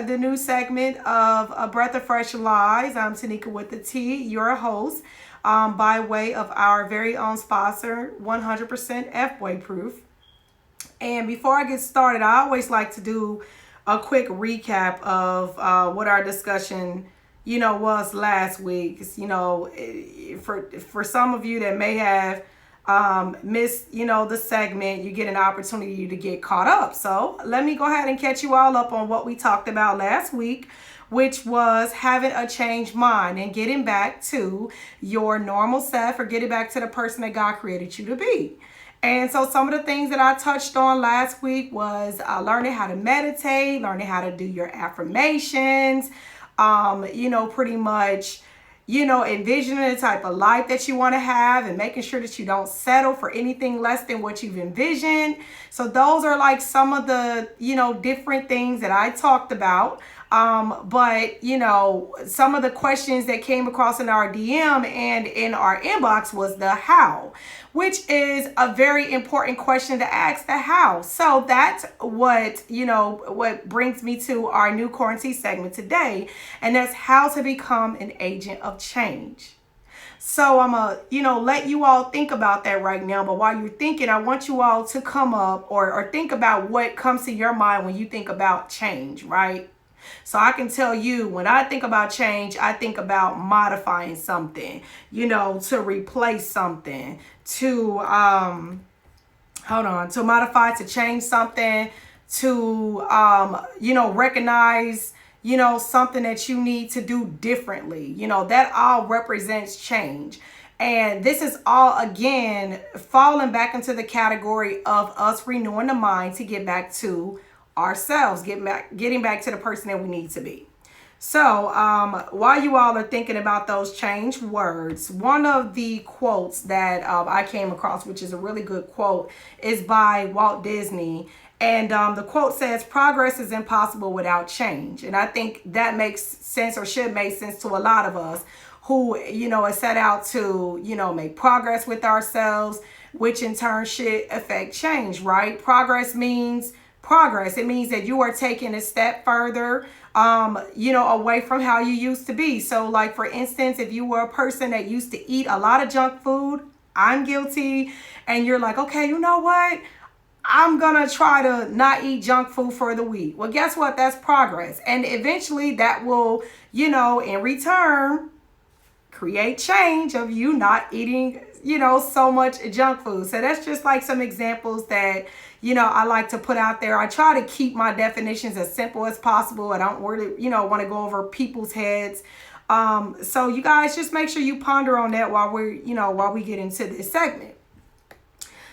the new segment of A Breath of Fresh Lies. I'm Tanika with the T, your host, by way of our very own sponsor, 100% F-Boy Proof. And before I get started, I always like to do a quick recap of what our discussion, was last week. For some of you that may have missed, the segment, you get an opportunity to get caught up. So let me go ahead and catch you all up on what we talked about last week, which was having a changed mind and getting back to your normal self, or getting back to the person that God created you to be. And so some of the things that I touched on last week was learning how to meditate, learning how to do your affirmations, pretty much, envisioning the type of life that you want to have and making sure that you don't settle for anything less than what you've envisioned. So those are like some of the, different things that I talked about. But some of the questions that came across in our DM and in our inbox was the how, which is a very important question to ask, the how. So that's what brings me to our new QuaranTea segment today. And that's how to become an agent of change. So I'm gonna, let you all think about that right now. But while you're thinking, I want you all to come up or think about what comes to your mind when you think about change, right? So I can tell you, when I think about change, I think about modifying something, to replace something, to to modify, to change something, to recognize, something that you need to do differently. That all represents change. And this is all, again, falling back into the category of us renewing the mind to get back to ourselves, getting back to the person that we need to be. So while you all are thinking about those change words, one of the quotes that I came across, which is a really good quote, is by Walt Disney. And the quote says, "Progress is impossible without change." And I think that makes sense, or should make sense, to a lot of us who, is set out to, make progress with ourselves, which in turn should affect change, right? Progress means progress. It means that you are taking a step further, away from how you used to be. So like, for instance, if you were a person that used to eat a lot of junk food, I'm guilty, and you're like, okay, you know what? I'm going to try to not eat junk food for the week. Well, guess what? That's progress. And eventually that will, in return, create change of you not eating, so much junk food. So that's just like some examples that, I like to put out there. I try to keep my definitions as simple as possible. I don't really, want to go over people's heads. So you guys just make sure you ponder on that while we get into this segment.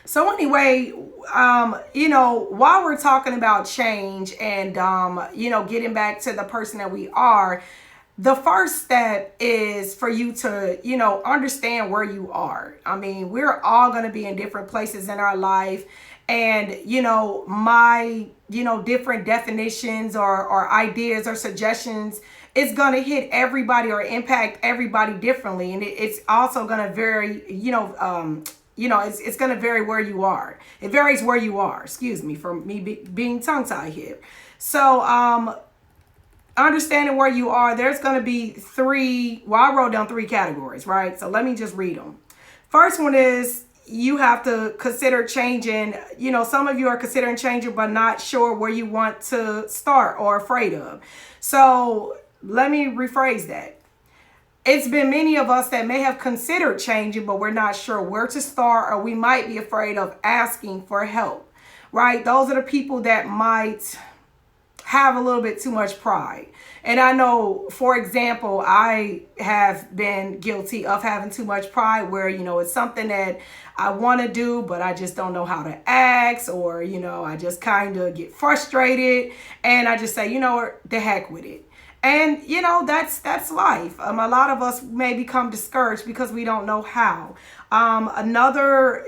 So anyway, while we're talking about change and, getting back to the person that we are, the first step is for you to, understand where you are. I mean, we're all going to be in different places in our life. And, my, different definitions or ideas or suggestions is going to hit everybody or impact everybody differently. And it's also going to vary, it's going to vary where you are. It varies where you are, for me being tongue-tied here. So, understanding where you are, there's going to be I wrote down 3 categories, right? So let me just read them. First one is, you have to consider changing. Some of you are considering changing, but not sure where you want to start or afraid of. So let me rephrase that. It's been many of us that may have considered changing, but we're not sure where to start, or we might be afraid of asking for help, right? Those are the people that might have a little bit too much pride. And I know, for example, I have been guilty of having too much pride where, it's something that I want to do, but I just don't know how to ask, or, I just kind of get frustrated and I just say, the heck with it. And, that's life. A lot of us may become discouraged because we don't know how. Another,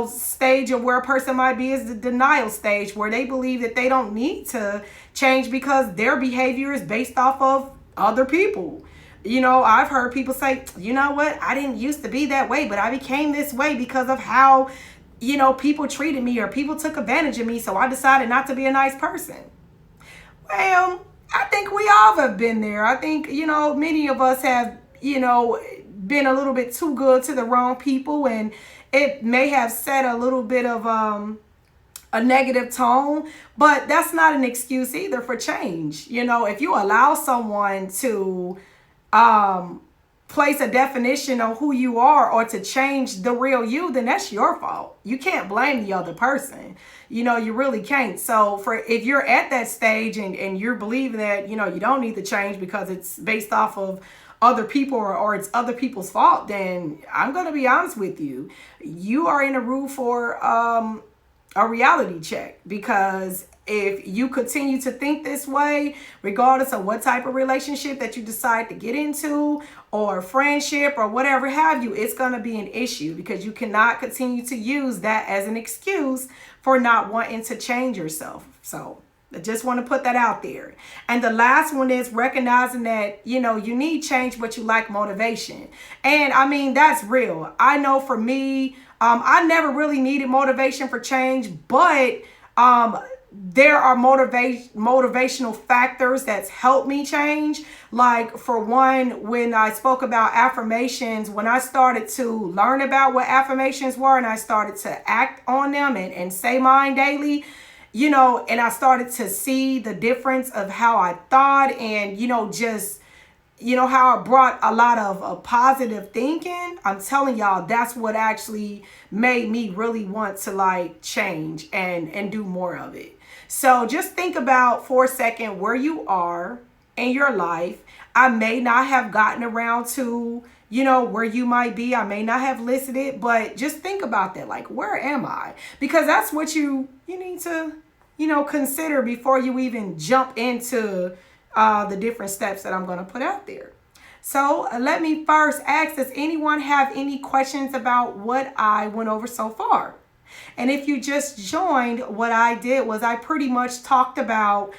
stage of where a person might be is the denial stage, where they believe that they don't need to change because their behavior is based off of other people. I've heard people say, you know what? I didn't used to be that way, but I became this way because of how, people treated me or people took advantage of me. So I decided not to be a nice person. Well, I think we all have been there. I think, many of us have, been a little bit too good to the wrong people, and it may have set a little bit of a negative tone, but that's not an excuse either for change. If you allow someone to place a definition on who you are or to change the real you, then that's your fault. You can't blame the other person. You really can't. So if you're at that stage and you're believing that, you don't need to change because it's based off of other people or it's other people's fault, then I'm going to be honest with you. You are in a room for a reality check, because if you continue to think this way, regardless of what type of relationship that you decide to get into or friendship or whatever have you, it's going to be an issue, because you cannot continue to use that as an excuse for not wanting to change yourself. So I just want to put that out there. And the last one is recognizing that, you need change, but you lack motivation. And I mean, that's real. I know for me, I never really needed motivation for change, but there are motivational factors that's helped me change. Like, for one, when I spoke about affirmations, when I started to learn about what affirmations were and I started to act on them and say mine daily, and I started to see the difference of how I thought and, just how it brought a lot of positive thinking. I'm telling y'all, that's what actually made me really want to change and do more of it. So just think about for a second where you are in your life. I may not have gotten around to, where you might be. I may not have listed it, but just think about that. Like, where am I? Because that's what you need to, consider before you even jump into the different steps that I'm going to put out there. So let me first ask, does anyone have any questions about what I went over so far? And if you just joined, what I did was I pretty much talked about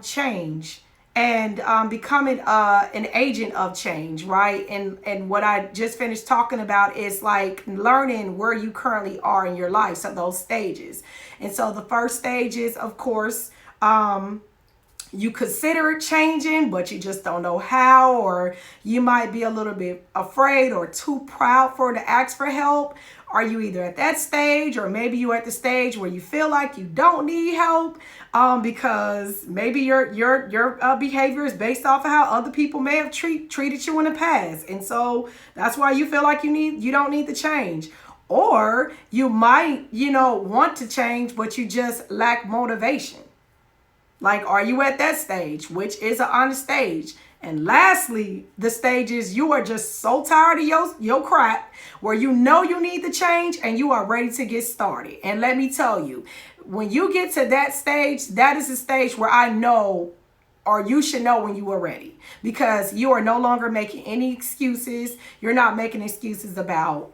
change and becoming an agent of change, right? And what I just finished talking about is like learning where you currently are in your life. So those stages. And so the first stage is, of course, you consider it changing, but you just don't know how, or you might be a little bit afraid or too proud to ask for help. Are you either at that stage, or maybe you're at the stage where you feel like you don't need help because maybe your behavior is based off of how other people may have treated you in the past, and so that's why you feel like you don't need to change. Or you might want to change, but you just lack motivation. Like, are you at that stage, which is an honest stage? And lastly, the stage is you are just so tired of your crap where you need the change and you are ready to get started. And let me tell you, when you get to that stage, that is the stage where I know, or you should know when you are ready, because you are no longer making any excuses. You're not making excuses about,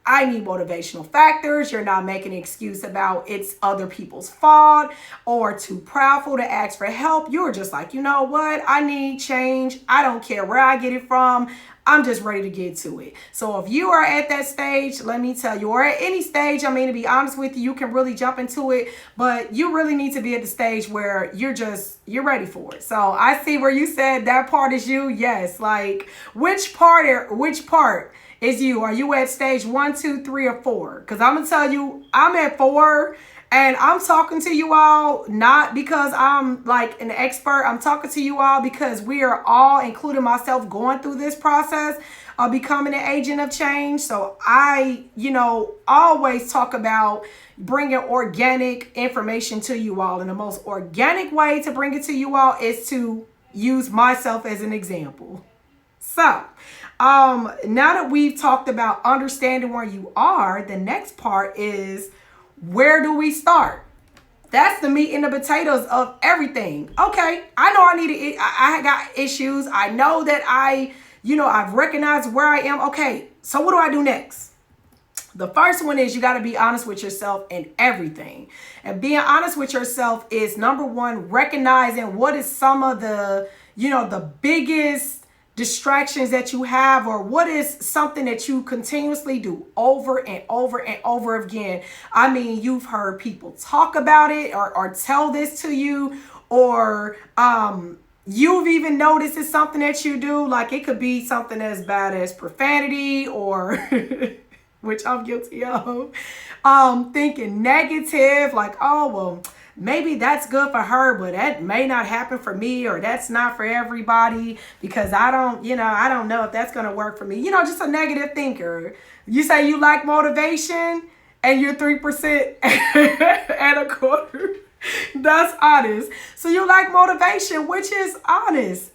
I need motivational factors. You're not making an excuse about it's other people's fault or too proudful to ask for help. You're just like, you know what? I need change. I don't care where I get it from. I'm just ready to get to it. So if you are at that stage, let me tell you, or at any stage, I mean, to be honest with you, you can really jump into it, but you really need to be at the stage where you're ready for it. So I see where you said that part is you. Yes. Like, which part is you? Are you at stage 1, 2, 3, or 4? Because I'm going to tell you, I'm at 4. And I'm talking to you all not because I'm like an expert. I'm talking to you all because we are all, including myself, going through this process of becoming an agent of change. So I, always talk about bringing organic information to you all. And the most organic way to bring it to you all is to use myself as an example. So now that we've talked about understanding where you are, the next part is, where do we start? That's the meat and the potatoes of everything. Okay, I know I got issues. I know that I've recognized where I am. Okay, so what do I do next? The first one is you got to be honest with yourself in everything. And being honest with yourself is, number one, recognizing what is some of the biggest distractions that you have, or what is something that you continuously do over and over and over again. I mean, you've heard people talk about it or tell this to you, or you've even noticed it's something that you do. Like it could be something as bad as profanity or which I'm guilty of. Thinking negative, like, oh well, maybe that's good for her, but that may not happen for me, or that's not for everybody because I don't know if that's gonna work for me. Just a negative thinker. You say you like motivation and you're 3% and a quarter. That's honest. So you like motivation, which is honest.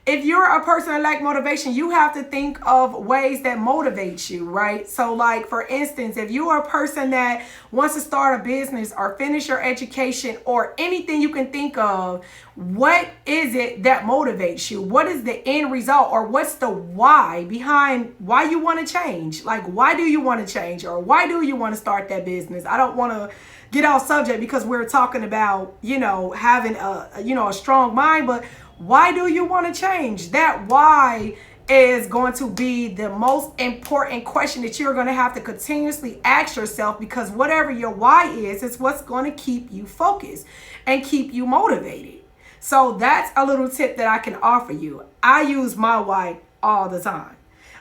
If you're a person that like motivation, you have to think of ways that motivate you, right? So like, for instance, if you are a person that wants to start a business or finish your education or anything you can think of, what is it that motivates you? What is the end result, or what's the why behind why you want to change? Like, why do you want to change, or why do you want to start that business? I don't want to get off subject because we're talking about, having a strong mind, but why do you want to change? That why is going to be the most important question that you're going to have to continuously ask yourself, because whatever your why is what's going to keep you focused and keep you motivated. So that's a little tip that I can offer you. I use my why all the time.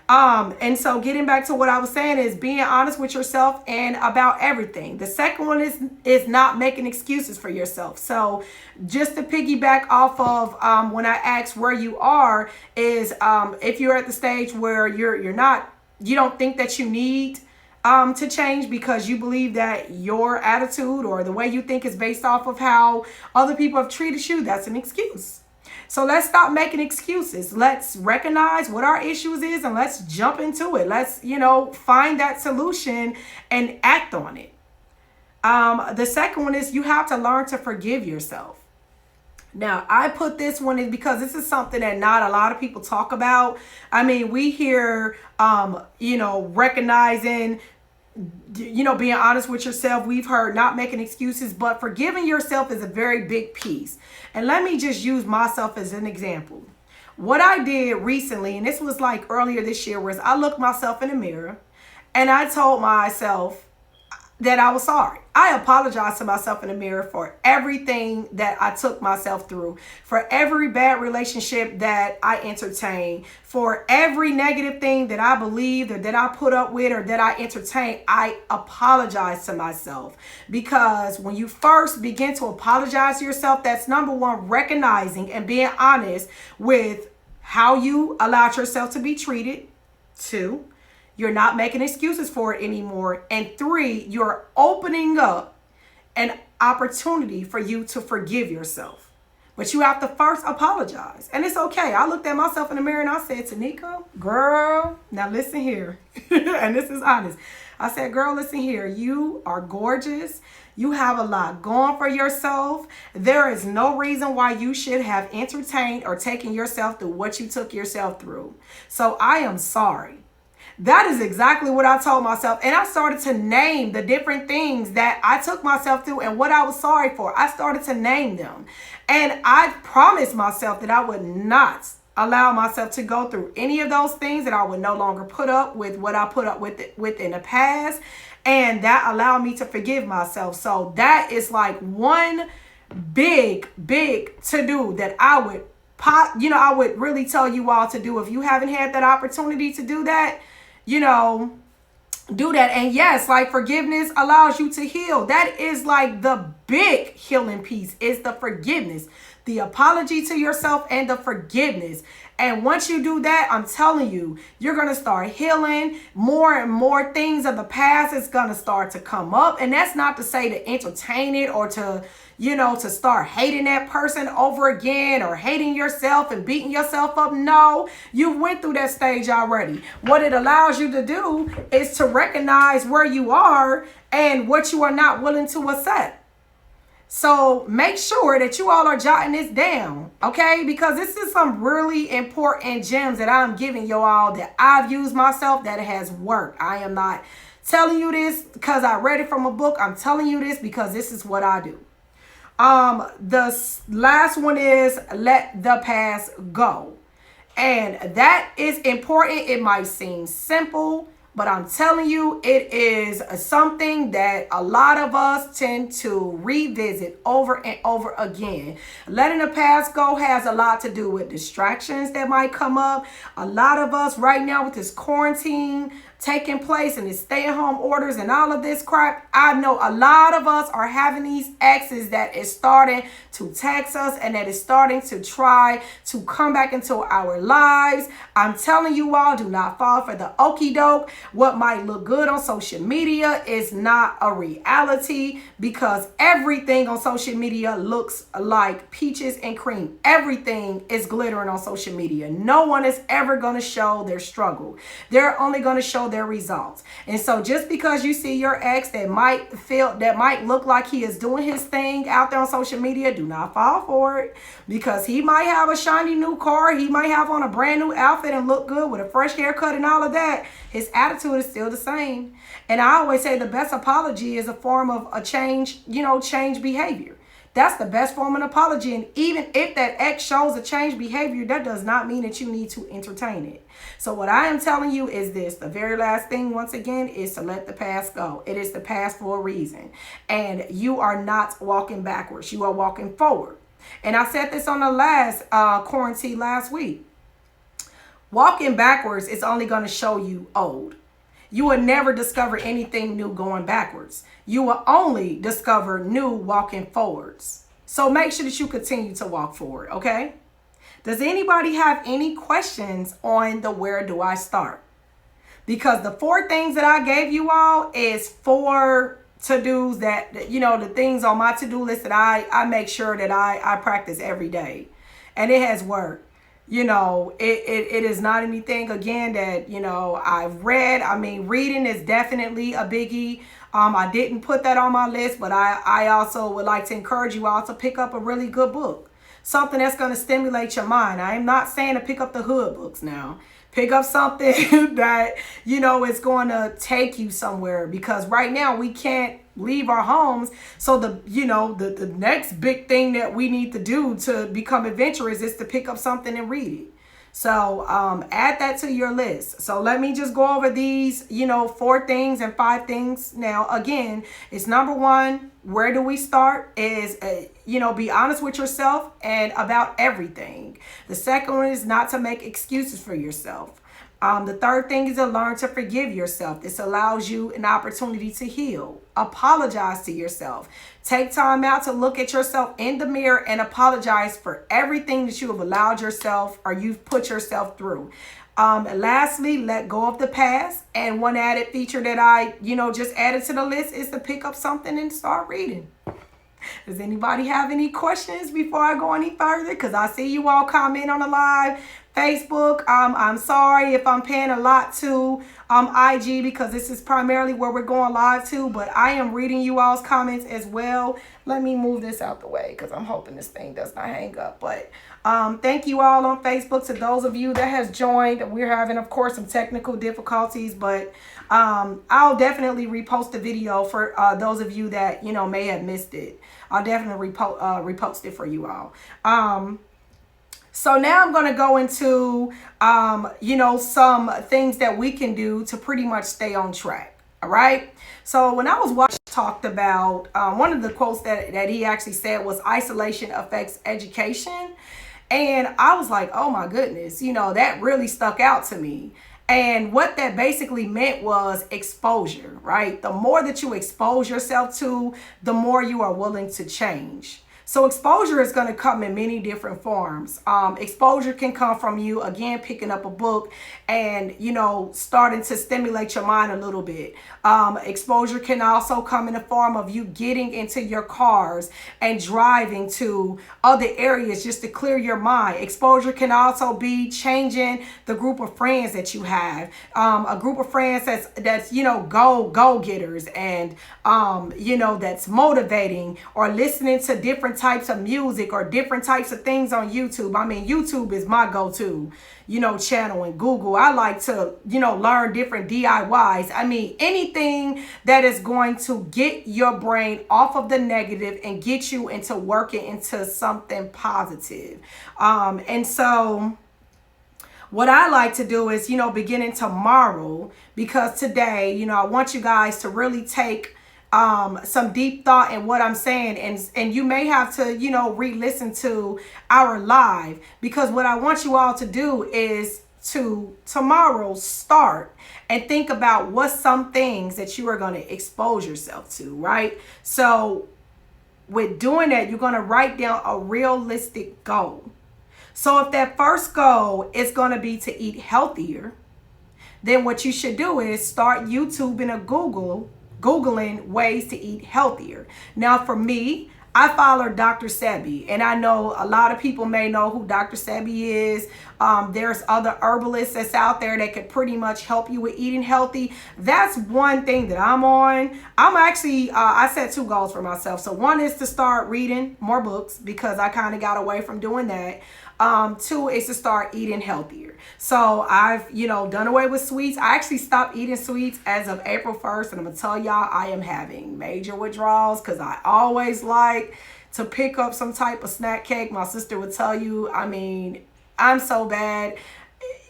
And so getting back to what I was saying is being honest with yourself and about everything. The second one is not making excuses for yourself. So just to piggyback off of when I asked where you are is if you're at the stage where you don't think that you need to change because you believe that your attitude or the way you think is based off of how other people have treated you, that's an excuse. So let's stop making excuses. Let's recognize what our issues is and let's jump into it. Let's, find that solution and act on it. The second one is you have to learn to forgive yourself. Now, I put this one in because this is something that not a lot of people talk about. I mean, we hear, recognizing, being honest with yourself. We've heard not making excuses, but forgiving yourself is a very big piece. And let me just use myself as an example. What I did recently, and this was like earlier this year, was I looked myself in the mirror and I told myself that I was sorry. I apologized to myself in the mirror for everything that I took myself through, for every bad relationship that I entertained, for every negative thing that I believed or that I put up with or that I entertained. I apologize to myself, because when you first begin to apologize to yourself, that's number one, recognizing and being honest with how you allowed yourself to be treated. 2, you're not making excuses for it anymore. And 3, you're opening up an opportunity for you to forgive yourself. But you have to first apologize. And it's okay. I looked at myself in the mirror and I said, Tanika, girl, now listen here. And this is honest. I said, girl, listen here. You are gorgeous. You have a lot going for yourself. There is no reason why you should have entertained or taken yourself through what you took yourself through. So I am sorry. That is exactly what I told myself. And I started to name the different things that I took myself through and what I was sorry for. I started to name them. And I promised myself that I would not allow myself to go through any of those things, that I would no longer put up with what I put up with in the past. And that allowed me to forgive myself. So that is like one big to-do that I would really tell you all to do. If you haven't had that opportunity to do that, do that. And yes, like, forgiveness allows you to heal. That is like the big healing piece, is the forgiveness, the apology to yourself and the forgiveness. And once you do that, I'm telling you, you're going to start healing. More and more things of the past is going to start to come up. And that's not to say to entertain it or to start hating that person over again or hating yourself and beating yourself up. No, you went through that stage already. What it allows you to do is to recognize where you are and what you are not willing to accept. So make sure that you all are jotting this down, okay? Because this is some really important gems that I'm giving you all that I've used myself, that has worked. I am not telling you this because I read it from a book. I'm telling you this because this is what I do. The last one is let the past go. And that is important. It might seem simple, But I'm telling you, it is something that a lot of us tend to revisit over and over again. Letting the past go has a lot to do with distractions that might come up. A lot of us right now with this quarantine taking place and the stay-at-home orders and all of this crap, I know a lot of us are having these exes that is starting to text us and that is starting to try to come back into our lives. I'm telling you all, do not fall for the okie doke. What might look good on social media is not a reality, because everything on social media looks like peaches and cream. Everything is glittering on social media. No one is ever going to show their struggle. They're only going to show their results. And so just because you see your ex that might look like he is doing his thing out there on social media, do not fall for it, because he might have a shiny new car, he might have on a brand new outfit and look good with a fresh haircut and all of that. His attitude is still the same. And I always say the best apology is a form of a change behavior. That's the best form of an apology. And even if that ex shows a changed behavior, that does not mean that you need to entertain it. So what I am telling you is this. The very last thing, once again, is to let the past go. It is the past for a reason. And you are not walking backwards. You are walking forward. And I said this on the last quarantine last week. Walking backwards is only going to show you old. You will never discover anything new going backwards. You will only discover new walking forwards. So make sure that you continue to walk forward, okay? Does anybody have any questions on the where do I start? Because the 4 things that I gave you all is 4 to-dos that, the things on my to-do list that I make sure that I practice every day. And it has worked. It is not anything, again, that, I've read. I mean, reading is definitely a biggie. I didn't put that on my list, but I also would like to encourage you all to pick up a really good book. Something that's going to stimulate your mind. I am not saying to pick up the hood books now. Pick up something that, is going to take you somewhere, because right now we can't leave our homes. So the next big thing that we need to do to become adventurous is to pick up something and read it. So add that to your list. So let me just go over these, 4 things and 5 things. Now, again, it's number 1, where do we start? Is, be honest with yourself and about everything. The second one is not to make excuses for yourself. The third thing is to learn to forgive yourself. This allows you an opportunity to heal. Apologize to yourself. Take time out to look at yourself in the mirror and apologize for everything that you have allowed yourself or you've put yourself through. Lastly, let go of the past. And one added feature that I, just added to the list is to pick up something and start reading. Does anybody have any questions before I go any further? Because I see you all comment on the live Facebook. I'm sorry if I'm paying a lot to IG, because this is primarily where we're going live to, but I am reading you all's comments as well. Let me move this out the way because I'm hoping this thing does not hang up. But thank you all on Facebook. To those of you that has joined, we're having, of course, some technical difficulties, but I'll definitely repost the video for those of you that, may have missed it. I'll definitely repost it for you all. So now I'm going to go into, some things that we can do to pretty much stay on track. All right. So when I was watching, talked about one of the quotes that he actually said was isolation affects education. And I was like, oh, my goodness, that really stuck out to me. And what that basically meant was exposure, right? The more that you expose yourself to, the more you are willing to change. So exposure is going to come in many different forms. Exposure can come from you, again, picking up a book and, starting to stimulate your mind a little bit. Exposure can also come in the form of you getting into your cars and driving to other areas just to clear your mind. Exposure can also be changing the group of friends that you have. A group of friends that's go-getters and, that's motivating, or listening to different types of music or different types of things on YouTube. I mean, YouTube is my go-to, channel, and Google. I like to, learn different DIYs. I mean, anything that is going to get your brain off of the negative and get you into working into something positive. And so what I like to do is, beginning tomorrow, because today, I want you guys to really take some deep thought in what I'm saying, and you may have to, re-listen to our live, because what I want you all to do is to tomorrow start and think about what's some things that you are going to expose yourself to, right? So with doing that, you're going to write down a realistic goal. So if that first goal is going to be to eat healthier, then what you should do is start YouTubing or Googling ways to eat healthier. Now for me, I follow Dr. Sebi, and I know a lot of people may know who Dr. Sebi is. There's other herbalists that's out there that could pretty much help you with eating healthy. That's one thing that I'm on. I'm actually, I set 2 goals for myself. So one is to start reading more books, because I kind of got away from doing that. 2 is to start eating healthier. So I've, done away with sweets. I actually stopped eating sweets as of April 1st. And I'm going to tell y'all, I am having major withdrawals, because I always like to pick up some type of snack cake. My sister would tell you, I'm so bad.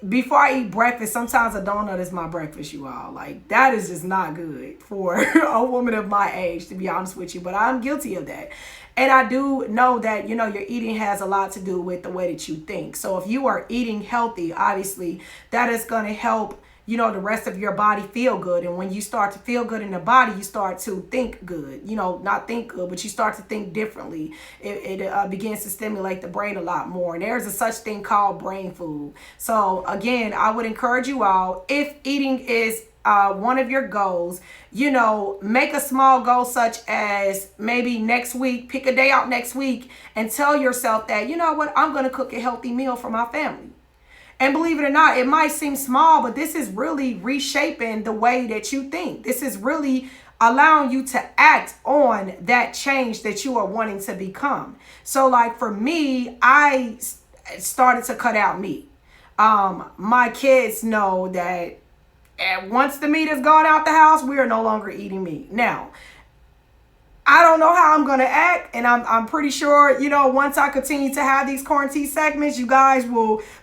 Before I eat breakfast, sometimes a donut is my breakfast, you all. Like, that is just not good for a woman of my age, to be honest with you. But I'm guilty of that. And I do know that, your eating has a lot to do with the way that you think. So if you are eating healthy, obviously, that is going to help, the rest of your body feel good. And when you start to feel good in the body, you start to think good. Not think good, but you start to think differently. It begins to stimulate the brain a lot more. And there's a such thing called brain food. So again, I would encourage you all, if eating is one of your goals, make a small goal, such as maybe next week, pick a day out next week and tell yourself that, I'm going to cook a healthy meal for my family. And believe it or not, it might seem small, but this is really reshaping the way that you think. This is really allowing you to act on that change that you are wanting to become. So like for me, I started to cut out meat. My kids know that once the meat is gone out the house, we are no longer eating meat. Now, I don't know how I'm going to act, and I'm pretty sure, once I continue to have these QuaranTea segments, you guys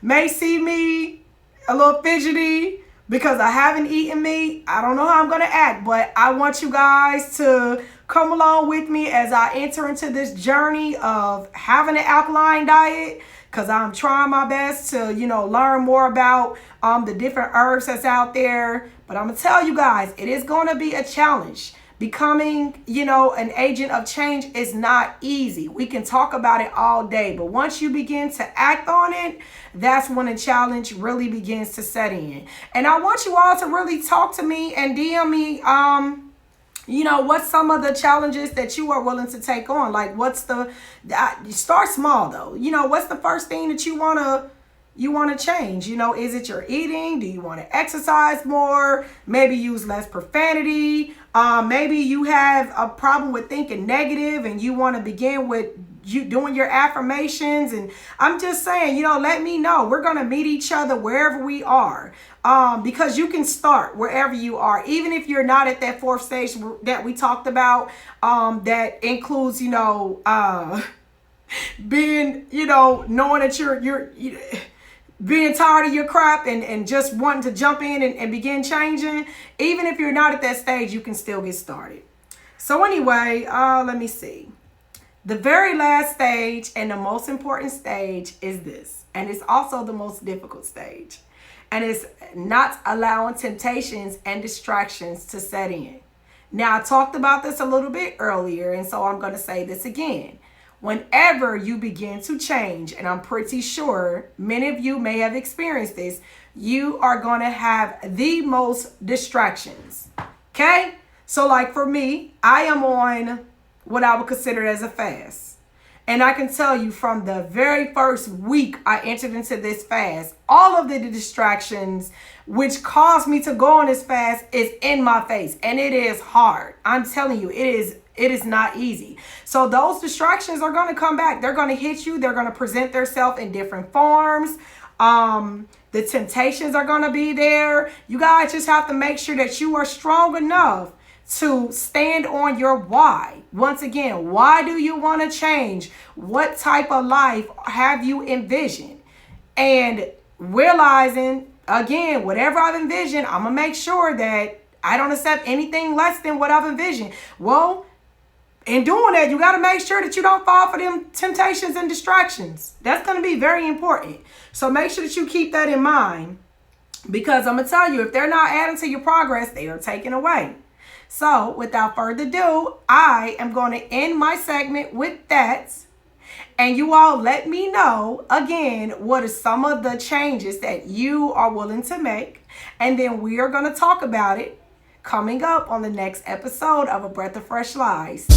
may see me a little fidgety because I haven't eaten meat. I don't know how I'm going to act, but I want you guys to come along with me as I enter into this journey of having an alkaline diet, because I'm trying my best to, learn more about the different herbs that's out there. But I'm going to tell you guys, it is going to be a challenge. Becoming, an agent of change is not easy. We can talk about it all day, but once you begin to act on it, that's when a challenge really begins to set in. And I want you all to really talk to me and DM me, what's some of the challenges that you are willing to take on? Like, start small though. What's the first thing that you want to change? Is it your eating? Do you want to exercise more? Maybe use less profanity. Maybe you have a problem with thinking negative and you want to begin with you doing your affirmations. And I'm just saying, let me know. We're going to meet each other wherever we are. Because you can start wherever you are, even if you're not at that 4th stage that we talked about, that includes, being, knowing that you're being tired of your crap and just wanting to jump in and begin changing. Even if you're not at that stage, you can still get started. So anyway, let me see. The very last stage and the most important stage is this, and it's also the most difficult stage. And it's not allowing temptations and distractions to set in. Now, I talked about this a little bit earlier, and so I'm going to say this again. Whenever you begin to change, and I'm pretty sure many of you may have experienced this, you are going to have the most distractions. Okay? So like for me, I am on what I would consider as a fast. And I can tell you from the very first week I entered into this fast, all of the distractions which caused me to go on this fast is in my face. And it is hard. I'm telling you, it is not easy. So those distractions are going to come back. They're going to hit you. They're going to present themselves in different forms. The temptations are going to be there. You guys just have to make sure that you are strong enough to stand on your why. Once again, why do you want to change? What type of life have you envisioned? And realizing, again, whatever I've envisioned, I'm going to make sure that I don't accept anything less than what I've envisioned. Well, in doing that, you got to make sure that you don't fall for them temptations and distractions. That's going to be very important. So make sure that you keep that in mind, because I'm going to tell you, if they're not adding to your progress, they are taken away. So without further ado, I am going to end my segment with that. And you all let me know, again, what are some of the changes that you are willing to make. And then we are going to talk about it coming up on the next episode of A Breath of Fresh Lies.